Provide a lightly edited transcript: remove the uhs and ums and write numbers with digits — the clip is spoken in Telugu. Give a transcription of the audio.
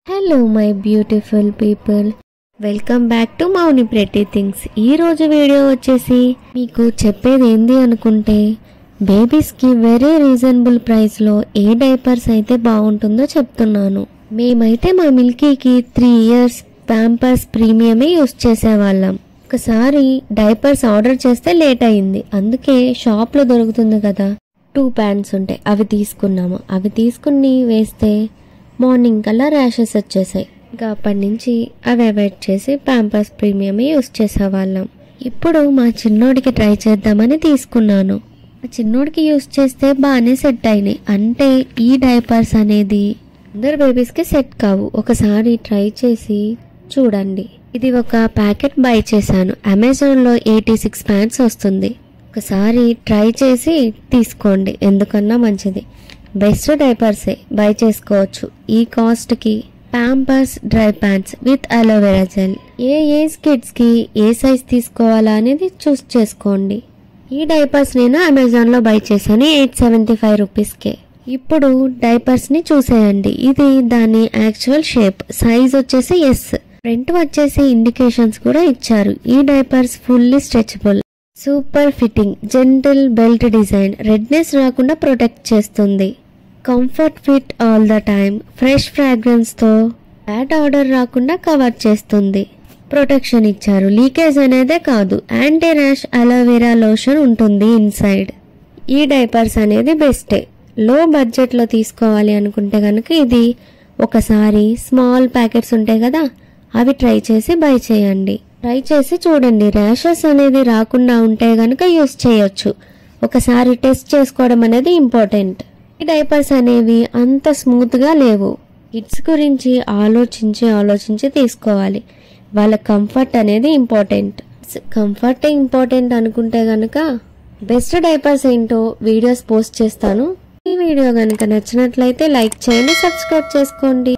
Hello my beautiful people, welcome back to Mouni pretty things. ఈరోజు వీడియో వచ్చేసి మీకు చెప్పేది ఏంది అనుకుంటే, బేబీస్కి వెరీ రీజనబుల్ ప్రైస్లో ఏ డైపర్స్ అయితే బాగుంటుందో చెప్తున్నాను. మేమైతే మా మిల్కీకి 3 years ప్యాంపర్స్ ప్రీమియమే యూస్ చేసేవాళ్ళం. ఒకసారి డైపర్స్ ఆర్డర్ చేస్తే లేట్ అయింది, అందుకే షాప్లో దొరుకుతుంది కదా 2 pants ఉంటాయి, అవి తీసుకున్నాము. అవి తీసుకుని వేస్తే మార్నింగ్ కల్లా ర్యాషెస్ వచ్చేసాయి. ఇంకా అప్పటి నుంచి అవి అవాయిడ్ చేసి ప్యాంపర్స్ ప్రీమియమే యూస్ చేసేవాళ్ళం. ఇప్పుడు మా చిన్నోడికి ట్రై చేద్దామని తీసుకున్నాను. ఆ చిన్నోడికి యూస్ చేస్తే బాగానే సెట్ అయినాయి. అంటే ఈ డైపర్స్ అనేది అందరు బేబీస్కి సెట్ కావు, ఒకసారి ట్రై చేసి చూడండి. ఇది ఒక ప్యాకెట్ బై చేశాను, అమెజాన్లో 86 pants వస్తుంది. ఒకసారి ట్రై చేసి తీసుకోండి, ఎందుకన్నా మంచిది. బెస్ట్ డైపర్సే బై చేసుకోవచ్చు. ఈ కాస్ట్కి Pampers dry pants with aloe vera gel. ఏ ఏజ్ కిడ్స్కి ఏ సైజ్ తీసుకోవాలా అనేది చూస్ చేసుకోండి. ఈ డైపర్స్ నేను అమెజాన్లో బై చేశాను 875 రూపీస్కే. ఇప్పుడు డైపర్స్ని చూసేయండి. ఇది దాని యాక్చువల్ షేప్, సైజ్ వచ్చేసి ఎస్. ఫ్రంట్ వచ్చేసి ఇండికేషన్స్ కూడా ఇచ్చారు. ఈ diapers fully stretchable, super fitting, gentle belt design, redness రాకుండా ప్రొటెక్ట్ చేస్తుంది. Comfort fit all the time, fresh ఫ్రాగ్రెన్స్తో బ్యాడ్ ఆర్డర్ రాకుండా కవర్ చేస్తుంది. ప్రొటెక్షన్ ఇచ్చారు, లీకేజ్ అనేదే కాదు, యాంటీ ర్యాష్ అలోవెరా లోషన్ ఉంటుంది ఇన్సైడ్. ఈ డైపర్స్ అనేది బెస్టే. లో బడ్జెట్లో తీసుకోవాలి అనుకుంటే కనుక ఇది ఒకసారి స్మాల్ ప్యాకెట్స్ ఉంటాయి కదా, అవి ట్రై చేసి బై చేయండి. ట్రై చేసి చూడండి, ర్యాషెస్ అనేది రాకుండా ఉంటే కనుక యూస్ చేయొచ్చు. ఒకసారి టెస్ట్ చేసుకోవడం అనేది ఇంపార్టెంట్. ఈ డైపర్స్ అనేవి అంత స్మూత్గా లేవు. కిడ్స్ గురించి ఆలోచించి తీసుకోవాలి. వాళ్ళ కంఫర్ట్ అనేది ఇంపార్టెంట్. కంఫర్టే ఇంపార్టెంట్ అనుకుంటే కనుక బెస్ట్ డైపర్స్ ఏంటో వీడియోస్ పోస్ట్ చేస్తాను. ఈ వీడియో కనుక నచ్చినట్లయితే లైక్ చేయండి, సబ్స్క్రైబ్ చేసుకోండి.